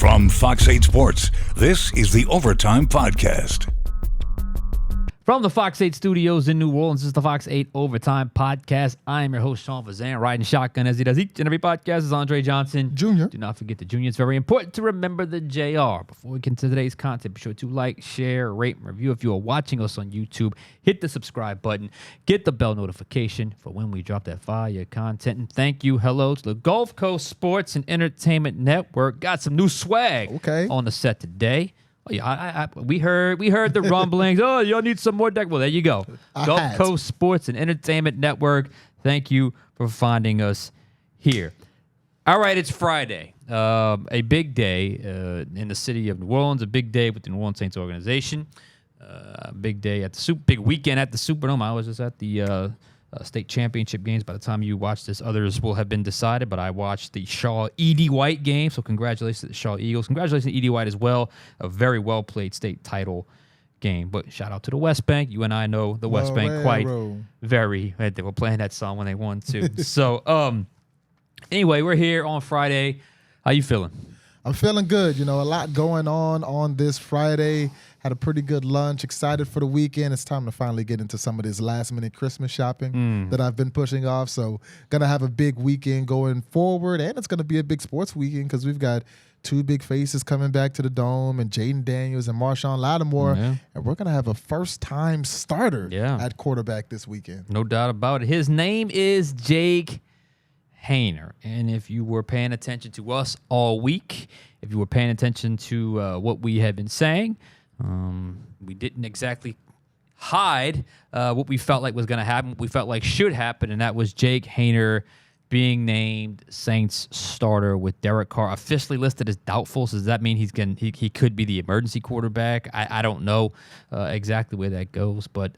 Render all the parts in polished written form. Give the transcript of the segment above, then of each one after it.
From Fox 8 Sports, this is the Overtime Podcast. From the Fox 8 studios in New Orleans, this is the Fox 8 Overtime Podcast. I am your host, Sean Fazende, riding shotgun as he does each and every podcast. This is Andre Johnson Jr. Do not forget the Junior. It's very important to remember the JR. Before we get into today's content, be sure to like, share, rate, and review. If you are watching us on YouTube, hit the subscribe button. Get the bell notification for when we drop that fire content. And thank you. Hello to the Gulf Coast Sports and Entertainment Network. Got some new swag on the set today. Oh, yeah, we heard the rumblings. Oh, y'all need some more deck. Well, there you go. Gulf Coast Sports and Entertainment Network. Thank you for finding us here. All right, it's Friday. A big day in the city of New Orleans. A big day with the New Orleans Saints organization. A big day at the big weekend at the Superdome. I was just at the state championship games. By the time you watch this, others will have been decided, but I watched the Shaw E.D. White game, so congratulations to the Shaw Eagles. Congratulations to E.D. White as well. A very well-played state title game, but shout out to the West Bank. You and I know the West Bank quite very. They were playing that song when they won, too. So, anyway, we're here on Friday. How you feeling? I'm feeling good. You know, a lot going on this Friday. Had a pretty good lunch. Excited for the weekend. It's time to finally get into some of this last-minute Christmas shopping that I've been pushing off. So, gonna have a big weekend going forward, and it's gonna be a big sports weekend because we've got two big faces coming back to the Dome, and Jayden Daniels and Marshon Lattimore, and we're gonna have a first-time starter at quarterback this weekend. No doubt about it. His name is Jake Haener, and if you were paying attention to us all week, if you were paying attention to what we have been saying, we didn't exactly hide what we felt like was going to happen, what we felt like should happen, and that was Jake Haener being named Saints starter with Derek Carr officially listed as doubtful. So does that mean he could be the emergency quarterback? I don't know exactly where that goes, but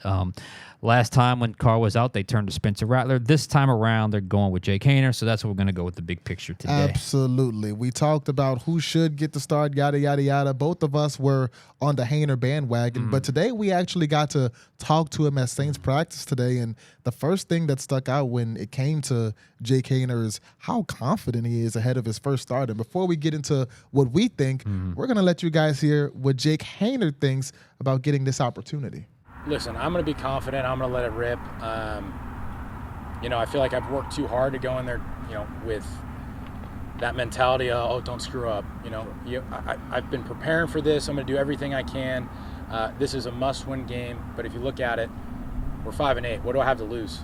last time when Carr was out, they turned to Spencer Rattler. This time around, they're going with Jake Haener, so that's what we're going to go with the big picture today. Absolutely. We talked about who should get the start, yada, yada, yada. Both of us were on the Haener bandwagon, but today we actually got to talk to him at Saints practice today, and the first thing that stuck out when it came to Jake Haener is how confident he is ahead of his first start. And before we get into what we think, we're going to let you guys hear what Jake Haener thinks about getting this opportunity. Listen, I'm going to be confident. I'm going to let it rip. I feel like I've worked too hard to go in there, with that mentality of, oh, don't screw up. I've been preparing for this. I'm going to do everything I can. This is a must-win game. But if you look at it, we're 5-8. What do I have to lose?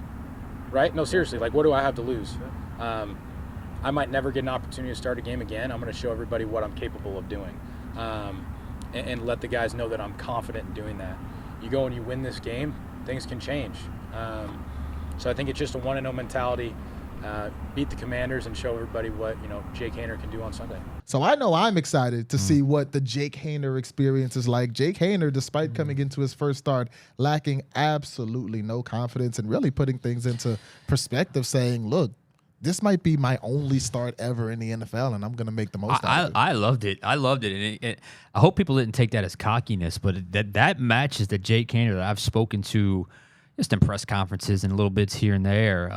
Right? No, seriously. Like, what do I have to lose? I might never get an opportunity to start a game again. I'm going to show everybody what I'm capable of doing, and let the guys know that I'm confident in doing that. You go and you win this game, things can change. So I think it's just a 1-0 mentality. Beat the Commanders and show everybody what Jake Haener can do on Sunday. So I know I'm excited to see what the Jake Haener experience is like. Jake Haener, despite coming into his first start, lacking absolutely no confidence and really putting things into perspective, saying, look, this might be my only start ever in the NFL, and I'm going to make the most out of it. I loved it. And I hope people didn't take that as cockiness, but that matches the Jake Haener that I've spoken to just in press conferences and little bits here and there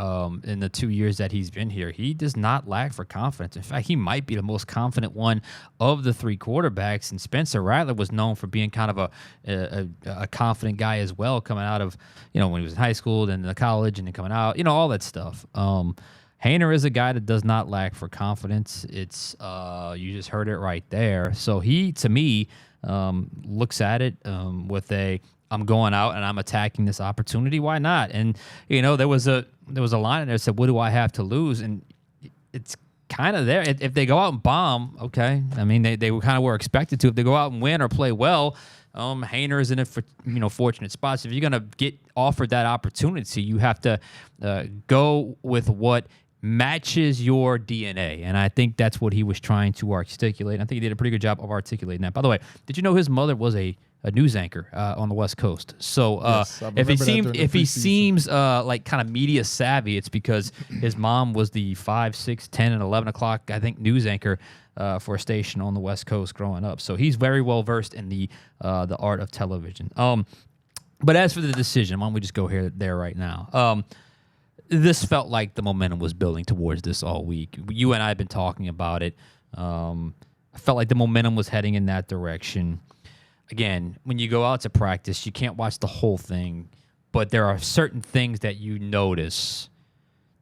in the 2 years that he's been here. He does not lack for confidence. In fact, he might be the most confident one of the three quarterbacks, and Spencer Rattler was known for being kind of a confident guy as well, coming out of, when he was in high school, then the college, and then coming out, all that stuff. Haener is a guy that does not lack for confidence. It's you just heard it right there. So he, to me, looks at it with I'm going out and I'm attacking this opportunity. Why not? And there was a line in there that said, "What do I have to lose?" And it's kind of there. If they go out and bomb, okay. I mean, they kind of were expected to. If they go out and win or play well, Haener is in a fortunate spots. If you're gonna get offered that opportunity, you have to go with what matches your DNA, and I think that's what he was trying to articulate. I think he did a pretty good job of articulating that. By the way, did you know his mother was a news anchor on the West Coast? So yes, if he seems like kind of media savvy, it's because his mom was the 5, 6, 10, and 11 o'clock, I think, news anchor for a station on the West Coast growing up. So he's very well versed in the art of television. But as for the decision, why don't we just go there right now? This felt like the momentum was building towards this all week. You and I have been talking about it. I felt like the momentum was heading in that direction. Again, when you go out to practice, you can't watch the whole thing, but there are certain things that you notice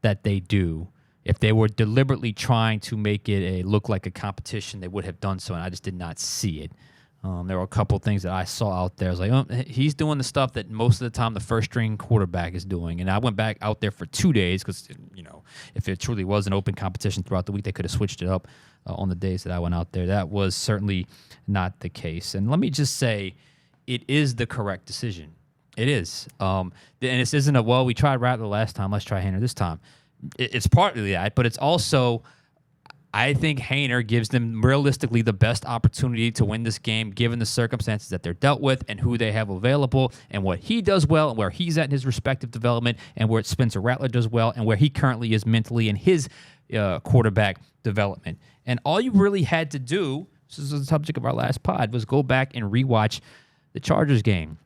that they do. If they were deliberately trying to make it look like a competition, they would have done so, and I just did not see it. There were a couple things that I saw out there. I was like, oh, he's doing the stuff that most of the time the first-string quarterback is doing. And I went back out there for 2 days because, if it truly was an open competition throughout the week, they could have switched it up on the days that I went out there. That was certainly not the case. And let me just say, it is the correct decision. It is. And this isn't we tried Rattler last time, let's try Haener this time. It's partly that, but it's also, I think Haener gives them realistically the best opportunity to win this game given the circumstances that they're dealt with and who they have available and what he does well and where he's at in his respective development and where Spencer Rattler does well and where he currently is mentally in his quarterback development. And all you really had to do, this is the subject of our last pod, was go back and rewatch the Chargers game.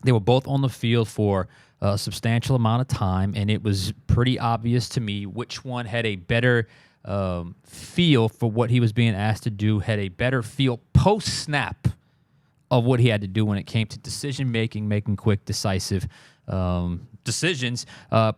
They were both on the field for a substantial amount of time, and it was pretty obvious to me which one had a better feel for what he was being asked to do, had a better feel post-snap of what he had to do when it came to decision-making, making quick, decisive decisions,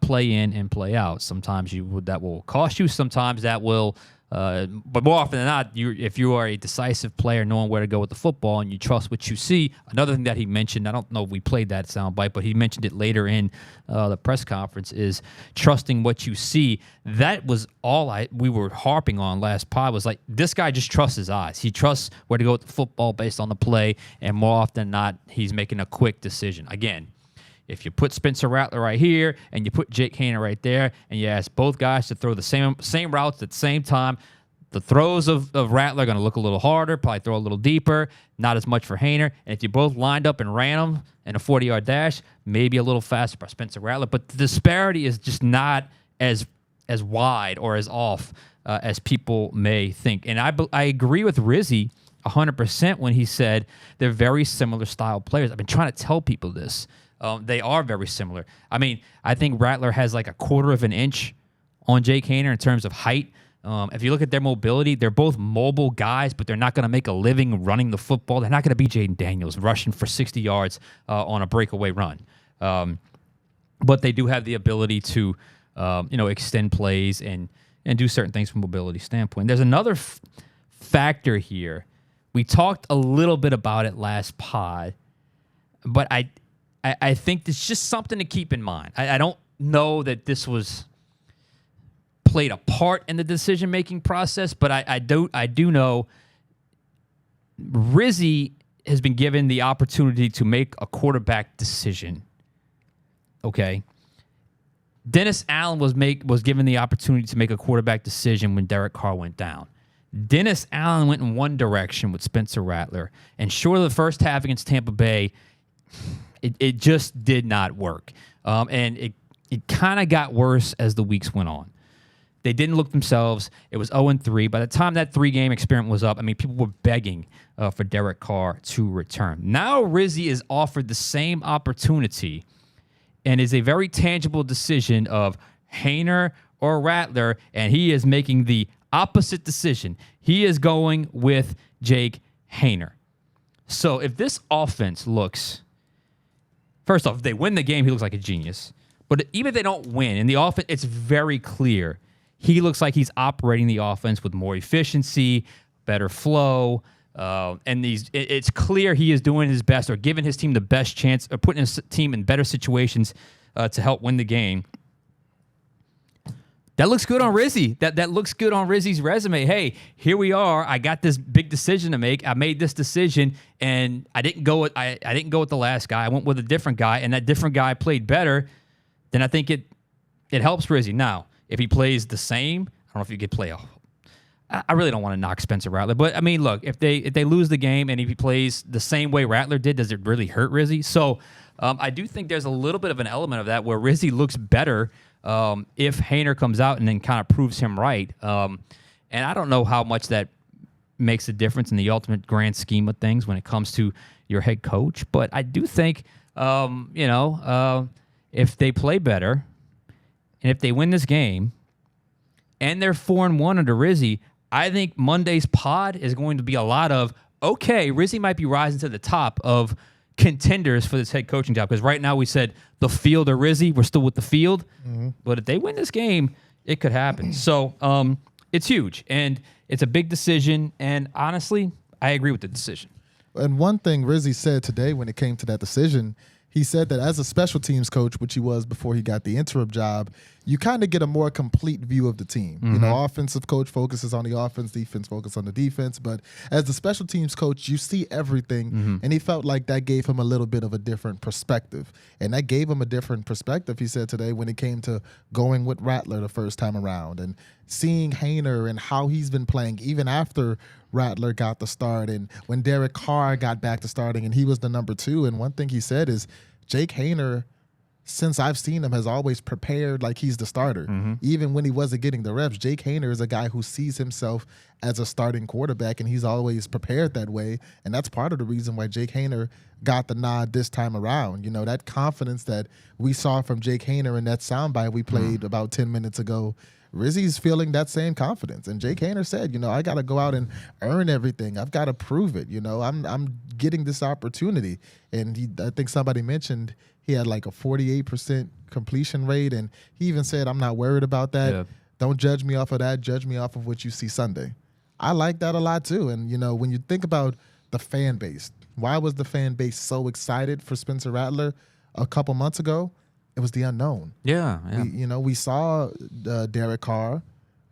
play in and play out. Sometimes that will cost you. Sometimes that will, but more often than not, if you are a decisive player, knowing where to go with the football and you trust what you see. Another thing that he mentioned, I don't know if we played that soundbite, but he mentioned it later in the press conference, is trusting what you see. That was all we were harping on last pod, was like, this guy just trusts his eyes. He trusts where to go with the football based on the play, and more often than not, he's making a quick decision. Again, if you put Spencer Rattler right here and you put Jake Haener right there and you ask both guys to throw the same routes at the same time, the throws of Rattler are going to look a little harder, probably throw a little deeper, not as much for Haener. And if you both lined up and ran them in a 40-yard dash, maybe a little faster by Spencer Rattler. But the disparity is just not as wide or as off as people may think. And I agree with Rizzy 100% when he said they're very similar style players. I've been trying to tell people this. They are very similar. I mean, I think Rattler has like a quarter of an inch on Jake Haener in terms of height. If you look at their mobility, they're both mobile guys, but they're not going to make a living running the football. They're not going to be Jayden Daniels rushing for 60 yards on a breakaway run. But they do have the ability to, extend plays and do certain things from a mobility standpoint. There's another factor here. We talked a little bit about it last pod, but I think it's just something to keep in mind. I don't know that this was played a part in the decision-making process, but I do know Rizzy has been given the opportunity to make a quarterback decision. Okay? Dennis Allen was given the opportunity to make a quarterback decision when Derek Carr went down. Dennis Allen went in one direction with Spencer Rattler, and short of the first half against Tampa Bay, it just did not work. And it kind of got worse as the weeks went on. They didn't look themselves. It was 0-3. By the time that 3-game experiment was up, I mean, people were begging for Derek Carr to return. Now Rizzy is offered the same opportunity and is a very tangible decision of Haener or Rattler, and he is making the opposite decision. He is going with Jake Haener. So if this offense looks... First off, if they win the game, he looks like a genius. But even if they don't win, in the offense, it's very clear. He looks like he's operating the offense with more efficiency, better flow, and it's clear he is doing his best or giving his team the best chance or putting his team in better situations to help win the game. That looks good on Rizzy. That looks good on Rizzy's resume. Hey, here we are. I got this big decision to make. I made this decision, and I didn't go with the last guy. I went with a different guy, and that different guy played better. Then I think it helps Rizzy. Now, if he plays the same, I don't know if you could play I really don't want to knock Spencer Rattler, but I mean, look, if they lose the game and if he plays the same way Rattler did, does it really hurt Rizzy? So I do think there's a little bit of an element of that where Rizzy looks better if Haener comes out and then kind of proves him right. And I don't know how much that makes a difference in the ultimate grand scheme of things when it comes to your head coach, but I do think, if they play better and if they win this game and they're 4-1 under Rizzy, I think Monday's pod is going to be a lot of, okay, Rizzy might be rising to the top of contenders for this head coaching job, because right now we said the field or Rizzy. We're still with the field. But if they win this game, it could happen. So it's huge, and it's a big decision, and honestly, I agree with the decision. And one thing Rizzy said today when it came to that decision, he said that as a special teams coach, which he was before he got the interim job, you kind of get a more complete view of the team. You know, offensive coach focuses on the offense, defense focuses on the defense. But as the special teams coach, you see everything. And he felt like that gave him a little bit of a different perspective. And that gave him a different perspective, he said today, when it came to going with Rattler the first time around and seeing Haener and how he's been playing even after Rattler got the start and when Derek Carr got back to starting and he was the number 2. And one thing he said is Jake Haener, since I've seen him, has always prepared like he's the starter. Even when he wasn't getting the reps, Jake Haener is a guy who sees himself as a starting quarterback, and he's always prepared that way. And that's part of the reason why Jake Haener got the nod this time around. You know, that confidence that we saw from Jake Haener in that soundbite we played about 10 minutes ago, Rizzy's feeling that same confidence. And Jake Haener said, you know, I got to go out and earn everything. I've got to prove it. You know, I'm getting this opportunity. And I think somebody mentioned he had like a 48% completion rate. And he even said, I'm not worried about that. Yeah. Don't judge me off of that. Judge me off of what you see Sunday. I like that a lot too. And, you know, when you think about the fan base, why was the fan base so excited for Spencer Rattler a couple months ago? It was the unknown. Yeah. We saw Derek Carr.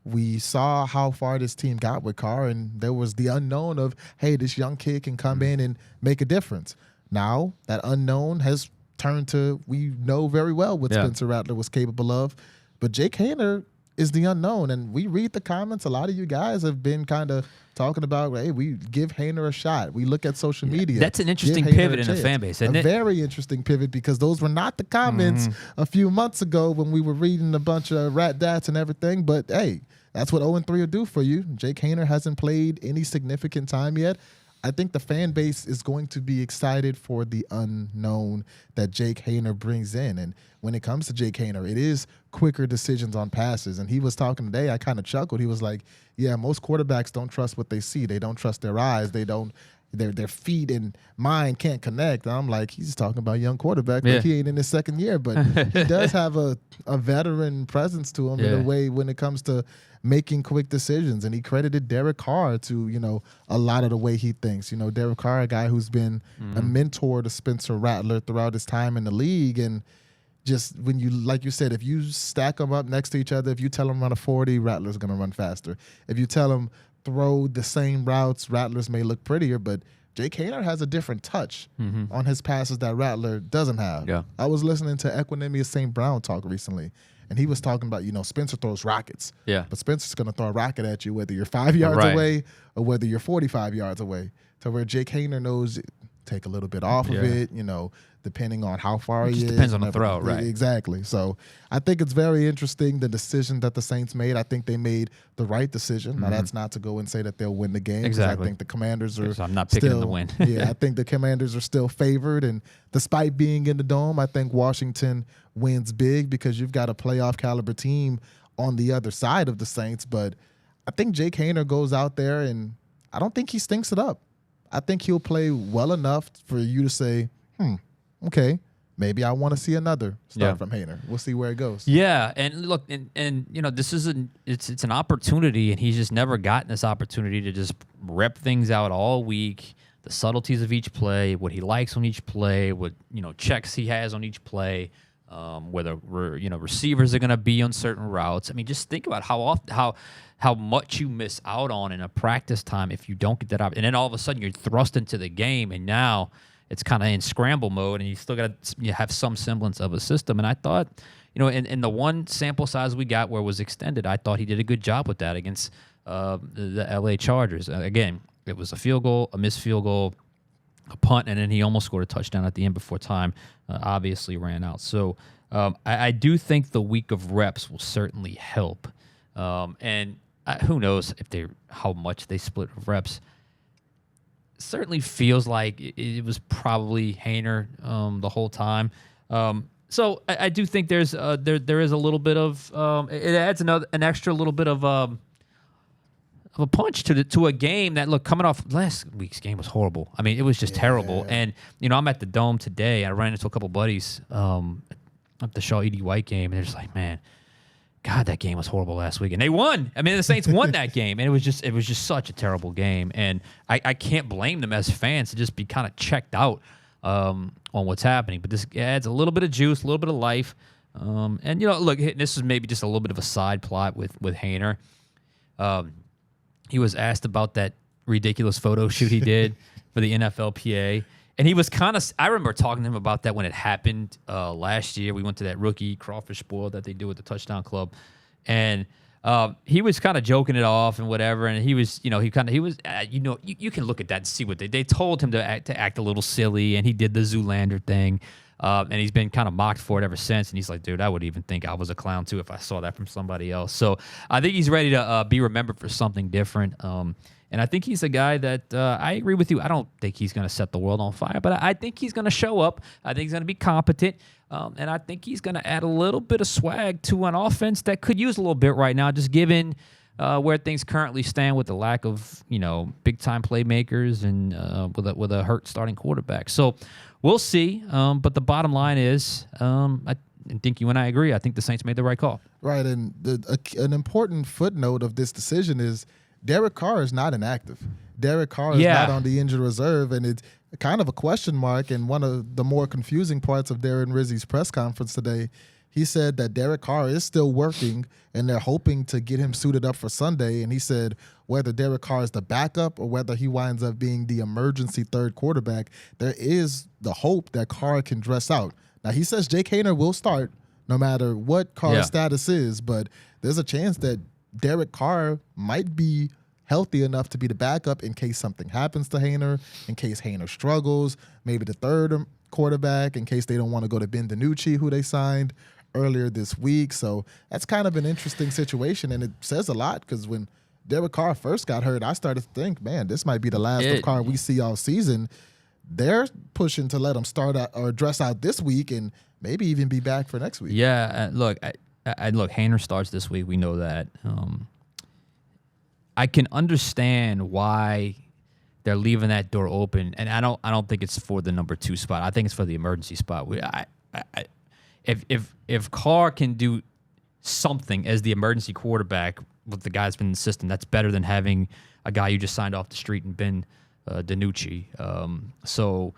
We saw how far this team got with Carr, and there was the unknown of, hey, this young kid can come in and make a difference. Now that unknown has turned to we know very well what Spencer Rattler was capable of. But Jake Haener is the unknown, and we read the comments. A lot of you guys have been kind of talking about, hey, we give Haener a shot. We look at social media. That's an interesting pivot in the fan base, isn't it? A very interesting pivot, because those were not the comments a few months ago when we were reading a bunch of rat dats and everything. But, hey, that's what 0-3 will do for you. Jake Haener hasn't played any significant time yet. I think the fan base is going to be excited for the unknown that Jake Haener brings in. And when it comes to Jake Haener, it is quicker decisions on passes. And he was talking today, I kind of chuckled. He was like, yeah, most quarterbacks don't trust what they see. They don't trust their eyes. They don't. Their feet and mind can't connect. And I'm like, he's talking about young quarterback. Like he ain't in his second year, but he does have a veteran presence to him in a way when it comes to making quick decisions. And he credited Derek Carr to, you know, a lot of the way he thinks. You know, Derek Carr, a guy who's been a mentor to Spencer Rattler throughout his time in the league. And just when you, like you said, if you stack them up next to each other, if you tell him run a 40, Rattler's going to run faster. If you tell him throw the same routes, Rattlers may look prettier, but Jake Haener has a different touch on his passes that Rattler doesn't have. Yeah. I was listening to Equinemius St. Brown talk recently, and he was talking about, you know, Spencer throws rockets. Yeah. But Spencer's going to throw a rocket at you whether you're 5 yards away or whether you're 45 yards away. To where Jake Haener knows take a little bit off of it, you know, depending on how far he is. It depends on the throw, right? Exactly. So I think it's very interesting, the decision that the Saints made. I think they made the right decision. Now, that's not to go and say that they'll win the game. Exactly. I think the Commanders are I'm not picking them to win. I think the Commanders are still favored. And despite being in the Dome, I think Washington wins big because you've got a playoff caliber team on the other side of the Saints. But I think Jake Haener goes out there, and I don't think he stinks it up. I think he'll play well enough for you to say, okay, maybe I want to see another start from Haener. We'll see where it goes. Yeah, and look, and you know, this is it's an opportunity, and he's just never gotten this opportunity to just rep things out all week, the subtleties of each play, what he likes on each play, what, you know, checks he has on each play, whether receivers are going to be on certain routes. I mean, just think about how much you miss out on in a practice time if you don't get that opportunity. And then all of a sudden you're thrust into the game, and now it's kind of in scramble mode, and you still got to have some semblance of a system. And I thought, you know, in the one sample size we got where it was extended, I thought he did a good job with that against the LA Chargers. Again, it was a field goal, a missed field goal, a punt, and then he almost scored a touchdown at the end before time obviously ran out. So I do think the week of reps will certainly help. And who knows how much they split reps. Certainly feels like it was probably Haener the whole time. So I do think there is a little bit of it adds an extra little bit of of a punch to a game that, look, coming off last week's game was horrible. I mean, it was just terrible. And, I'm at the Dome today. I ran into a couple buddies at the Shaw E.D. White game, and they're just like, man, God, that game was horrible last week. And they won. I mean, the Saints won that game, and it was just such a terrible game. And I can't blame them as fans to just be kind of checked out on what's happening. But this adds a little bit of juice, a little bit of life. And, look, this is maybe just a little bit of a side plot with Haener. He was asked about that ridiculous photo shoot he did for the NFLPA. And he was I remember talking to him about that when it happened last year. We went to that rookie crawfish boil that they do at the Touchdown Club. And he was kind of joking it off and whatever. And he was, you can look at that and see what they told him to act a little silly. And he did the Zoolander thing. And he's been kind of mocked for it ever since. And he's like, dude, I would even think I was a clown too if I saw that from somebody else. So I think he's ready to be remembered for something different. And I think he's a guy that I agree with you. I don't think he's going to set the world on fire, but I think he's going to show up. I think he's going to be competent. And I think he's going to add a little bit of swag to an offense that could use a little bit right now, just given where things currently stand with the lack of, big-time playmakers and with a hurt starting quarterback. So we'll see. But the bottom line is, I think you and I agree. I think the Saints made the right call. Right, and an important footnote of this decision is Derek Carr is not inactive. Derek Carr is not on the injured reserve, and it's kind of a question mark. And one of the more confusing parts of Darren Rizzi's press conference today, he said that Derek Carr is still working, and they're hoping to get him suited up for Sunday. And he said whether Derek Carr is the backup or whether he winds up being the emergency third quarterback, there is the hope that Carr can dress out. Now, he says Jake Haener will start no matter what Carr's status is, but there's a chance that Derek Carr might be healthy enough to be the backup in case something happens to Haener, in case Haener struggles, maybe the third quarterback, in case they don't want to go to Ben DiNucci, who they signed earlier this week. So that's kind of an interesting situation, and it says a lot because when Derek Carr first got hurt, I started to think, man, this might be the last of Carr we see all season. They're pushing to let him start out or dress out this week and maybe even be back for next week. Yeah, look, Haener starts this week. We know that. I can understand why they're leaving that door open, and I don't think it's for the number 2 spot. I think it's for the emergency spot. If Carr can do something as the emergency quarterback with the guys been in the system, that's better than having a guy you just signed off the street and Ben DiNucci. So,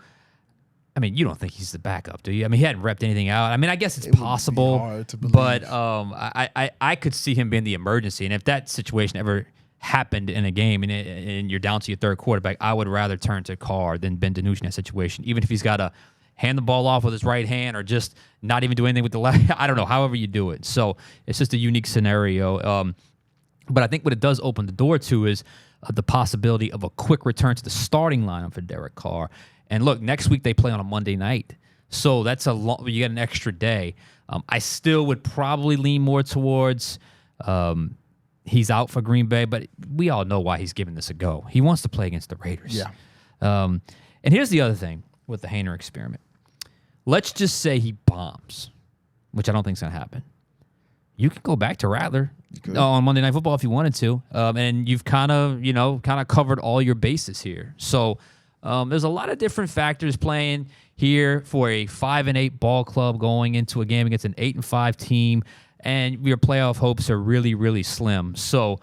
I mean, you don't think he's the backup, do you? I mean, he hadn't repped anything out. I mean, I guess it's possible, hard to believe. But I could see him being the emergency. And if that situation ever happened in a game and you're down to your third quarterback, I would rather turn to Carr than Ben DiNucci in that situation, even if he's got to hand the ball off with his right hand or just not even do anything with the left. I don't know, however you do it. So it's just a unique scenario. But I think what it does open the door to is the possibility of a quick return to the starting lineup for Derek Carr. And look, next week they play on a Monday night. So that's you get an extra day. I still would probably lean more towards he's out for Green Bay, but we all know why he's giving this a go. He wants to play against the Raiders. Yeah. And here's the other thing with the Haener experiment. Let's just say he bombs, which I don't think is going to happen. You can go back to Rattler on Monday Night Football if you wanted to, and you've kind of covered all your bases here. So there's a lot of different factors playing here for a 5-8 ball club going into a game against an 8-5 team, and your playoff hopes are really, really slim. So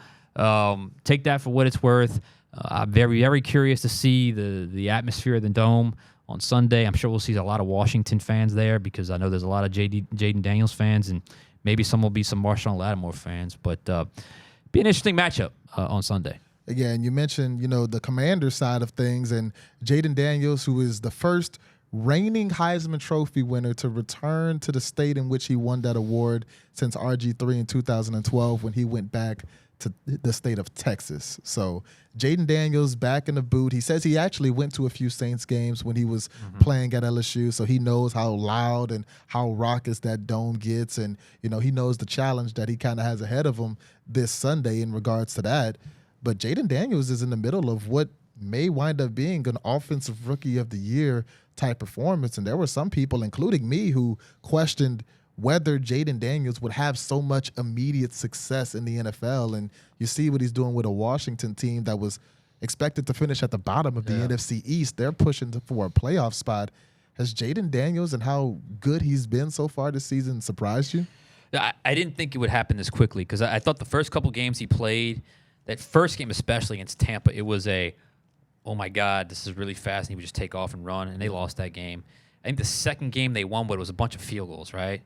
take that for what it's worth. I'm very, very curious to see the atmosphere of the Dome on Sunday. I'm sure we'll see a lot of Washington fans there because I know there's a lot of Jayden Daniels fans, and maybe some will be some Marshon Lattimore fans. But be an interesting matchup on Sunday. Again, you mentioned, the commander side of things, and Jayden Daniels, who is the first reigning Heisman Trophy winner to return to the state in which he won that award since RG3 in 2012 when he went back to the state of Texas. So Jayden Daniels back in the boot. He says he actually went to a few Saints games when he was playing at LSU, so he knows how loud and how raucous that dome gets, and he knows the challenge that he kind of has ahead of him this Sunday in regards to that. But Jayden Daniels is in the middle of what may wind up being an offensive rookie of the year type performance. And there were some people, including me, who questioned whether Jayden Daniels would have so much immediate success in the NFL. And you see what he's doing with a Washington team that was expected to finish at the bottom of the NFC East. They're pushing for a playoff spot. Has Jayden Daniels and how good he's been so far this season surprised you? I didn't think it would happen this quickly because I thought the first couple games he played, that first game especially against Tampa, it was oh my God, this is really fast, and he would just take off and run, and they lost that game. I think the second game they won, but it was a bunch of field goals, right?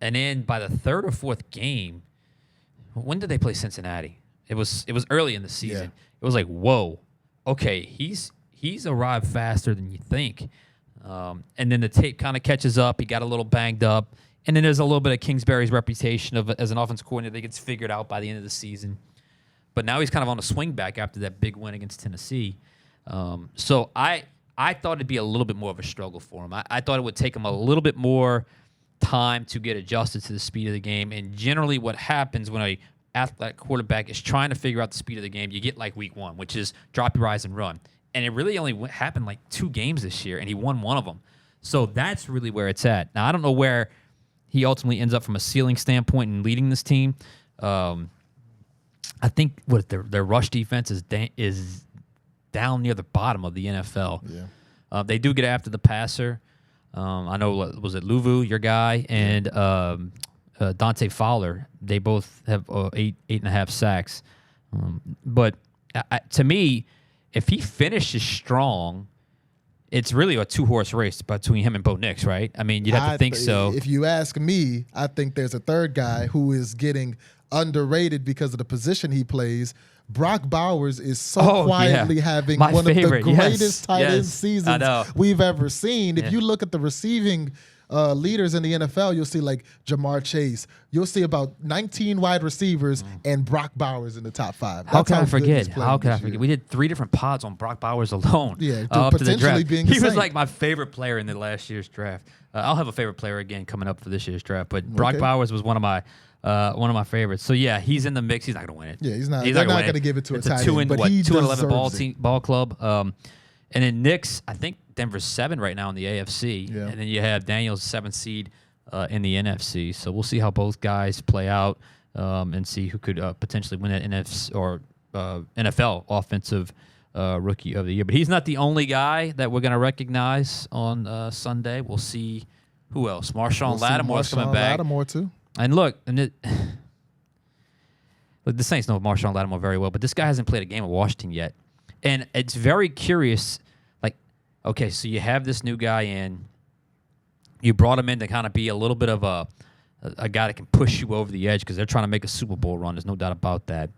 And then by the third or fourth game, when did they play Cincinnati? It was early in the season. Yeah. It was like, whoa, okay, he's arrived faster than you think. And then the tape kind of catches up. He got a little banged up. And then there's a little bit of Kingsbury's reputation as an offensive coordinator that gets figured out by the end of the season. But now he's kind of on a swing back after that big win against Tennessee. So I thought it'd be a little bit more of a struggle for him. I thought it would take him a little bit more time to get adjusted to the speed of the game. And generally what happens when an athletic quarterback is trying to figure out the speed of the game, you get like week one, which is drop your eyes and run. And it really only happened like 2 games this year, and he won one of them. So that's really where it's at. Now, I don't know where he ultimately ends up from a ceiling standpoint in leading this team. I think their rush defense is down near the bottom of the NFL. Yeah. They do get after the passer. I know, was it Luvu, your guy, and Dante Fowler. They both have 8.5 sacks. But to me, if he finishes strong, it's really a 2-horse race between him and Bo Nix, right? I mean, you'd have to think so. If you ask me, I think there's a third guy who is getting underrated because of the position he plays. Brock Bowers is quietly having one of the greatest tight end seasons we've ever seen. If you look at the receiving leaders in the NFL, you'll see like Jamar Chase. You'll see about 19 wide receivers and Brock Bowers in the top 5. How could I forget? We did 3 different pods on Brock Bowers alone. Yeah, up to the draft. He was like my favorite player in the last year's draft. I'll have a favorite player again coming up for this year's draft, but Brock Bowers was one of my favorites. So yeah, he's in the mix. He's not going to win it. Yeah, he's not. They're not going to give it to a tight end. But 2-11 ball club. And then Knicks, I think Denver's 7 right now in the AFC. Yeah. And then you have Daniels 7th seed in the NFC. So we'll see how both guys play out and see who could potentially win that NFC or NFL Offensive Rookie of the Year. But he's not the only guy that we're going to recognize on Sunday. We'll see who else. Marshon Lattimore's coming back. Lattimore too. And look, the Saints know Marshon Lattimore very well, but this guy hasn't played a game of Washington yet. And it's very curious, like, okay, so you have this new guy in. You brought him in to kind of be a little bit of a guy that can push you over the edge because they're trying to make a Super Bowl run. There's no doubt about that.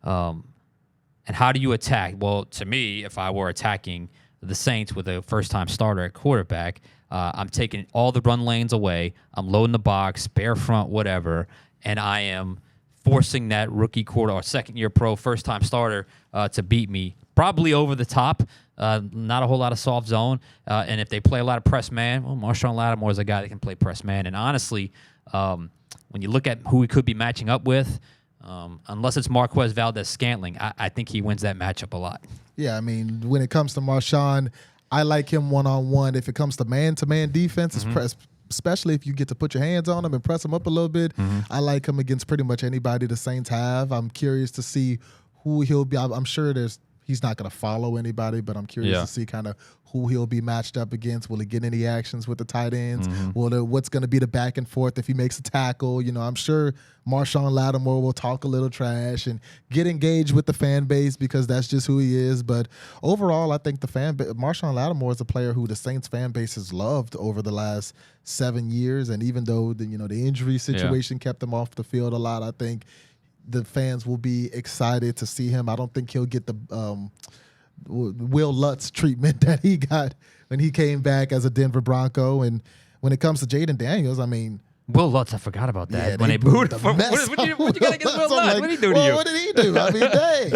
And how do you attack? Well, to me, if I were attacking the Saints with a first-time starter at quarterback, I'm taking all the run lanes away. I'm loading the box, bare front, whatever, and I am forcing that rookie quarter or second-year pro, first-time starter to beat me. Probably over the top, not a whole lot of soft zone. And if they play a lot of press man, well, Marshon Lattimore is a guy that can play press man. And honestly, when you look at who he could be matching up with, unless it's Marquez Valdez-Scantling, I think he wins that matchup a lot. Yeah, I mean, when it comes to Marshon, I like him one-on-one. If it comes to man-to-man defense, especially if you get to put your hands on him and press him up a little bit, I like him against pretty much anybody the Saints have. I'm curious to see who he'll be. I'm sure he's not going to follow anybody, but I'm curious to see kind of who he'll be matched up against. Will he get any actions with the tight ends? What's going to be the back and forth if he makes a tackle? You know, I'm sure Marshon Lattimore will talk a little trash and get engaged with the fan base because that's just who he is. But overall, I think Marshon Lattimore is a player who the Saints fan base has loved over the last 7 years. And even though the injury situation kept him off the field a lot, I think the fans will be excited to see him. I don't think he'll get the Will Lutz treatment that he got when he came back as a Denver Bronco. And when it comes to Jayden Daniels, I mean, Will Lutz, I forgot about that. Yeah, when they booed him. What you got against Will Lutz? What did he do to you? What did he do? I mean, dang.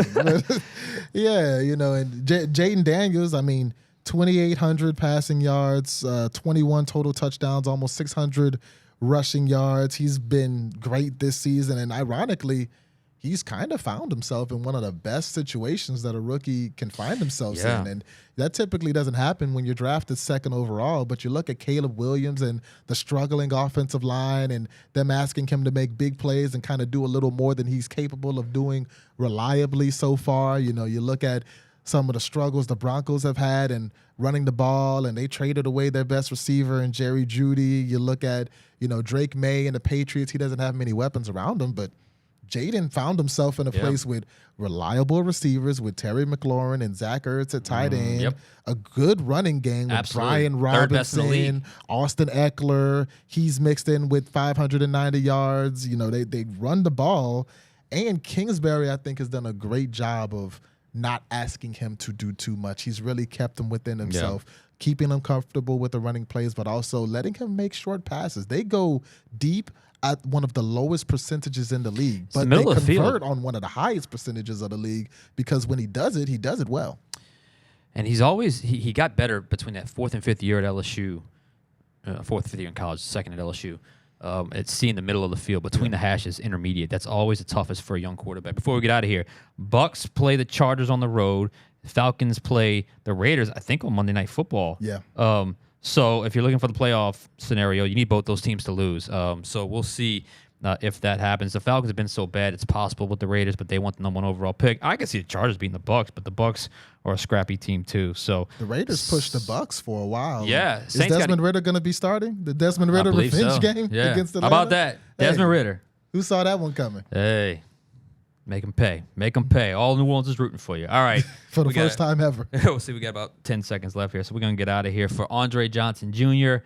Yeah, and Jayden Daniels, I mean, 2,800 passing yards, 21 total touchdowns, almost 600 rushing yards. He's been great this season, and ironically, he's kind of found himself in one of the best situations that a rookie can find himself Yeah. in. And that typically doesn't happen when you're drafted second overall. But you look at Caleb Williams and the struggling offensive line and them asking him to make big plays and kind of do a little more than he's capable of doing reliably so far. You know, you look at some of the struggles the Broncos have had and running the ball, and they traded away their best receiver in Jerry Jeudy. You look at, you know, Drake May and the Patriots. He doesn't have many weapons around him, but Jayden found himself in a place with reliable receivers with Terry McLaurin and Zach Ertz at tight end, a good running game with Absolutely. Brian Third best in the league. Robinson, Austin Eckler. He's mixed in with 590 yards. You know, they run the ball. And Kingsbury, I think, has done a great job of not asking him to do too much. He's really kept him within himself, keeping him comfortable with the running plays, but also letting him make short passes. They go deep at one of the lowest percentages in the league, but they convert on one of the highest percentages of the league because when he does it well. And he's always he got better between that 4th and 5th year at LSU, 4th and 5th year in college, 2nd at LSU. It's seeing the middle of the field between the hashes, intermediate. That's always the toughest for a young quarterback. Before we get out of here, Bucks play the Chargers on the road. Falcons play the Raiders, I think, on Monday Night Football. Yeah. So if you're looking for the playoff scenario, you need both those teams to lose. So we'll see if that happens. The Falcons have been so bad, it's possible with the Raiders, but they want the #1 overall pick. I can see the Chargers beating the Bucks, but the Bucks are a scrappy team too. So the Raiders pushed the Bucks for a while. Yeah. Is Desmond Ritter going to be starting the Desmond Ritter believe revenge so. game against Atlanta? How about that? Desmond Ritter. Who saw that one coming? Hey. Make them pay. Make them pay. All New Orleans is rooting for you. All right. For the first time ever. We'll see. We got about 10 seconds left here, so we're going to get out of here. For Andre Johnson Jr.,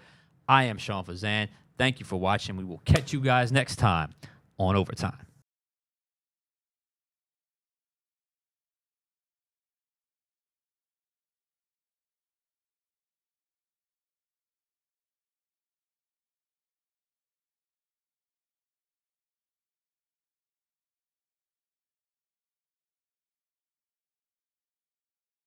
I am Sean Fazende. Thank you for watching. We will catch you guys next time on Overtime.